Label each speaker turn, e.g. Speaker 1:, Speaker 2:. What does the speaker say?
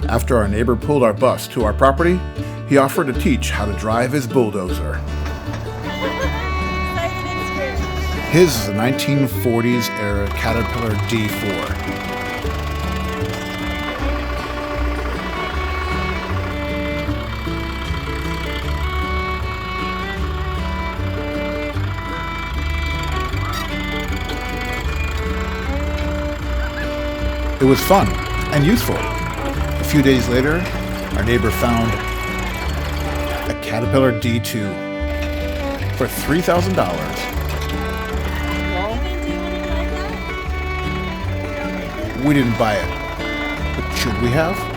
Speaker 1: After our neighbor pulled our bus to our property, he offered to teach how to drive his bulldozer. His is a 1940s era Caterpillar D4. It was fun and useful. A few days later, our neighbor found a Caterpillar D2 for $3,000. We didn't buy it, but should we have?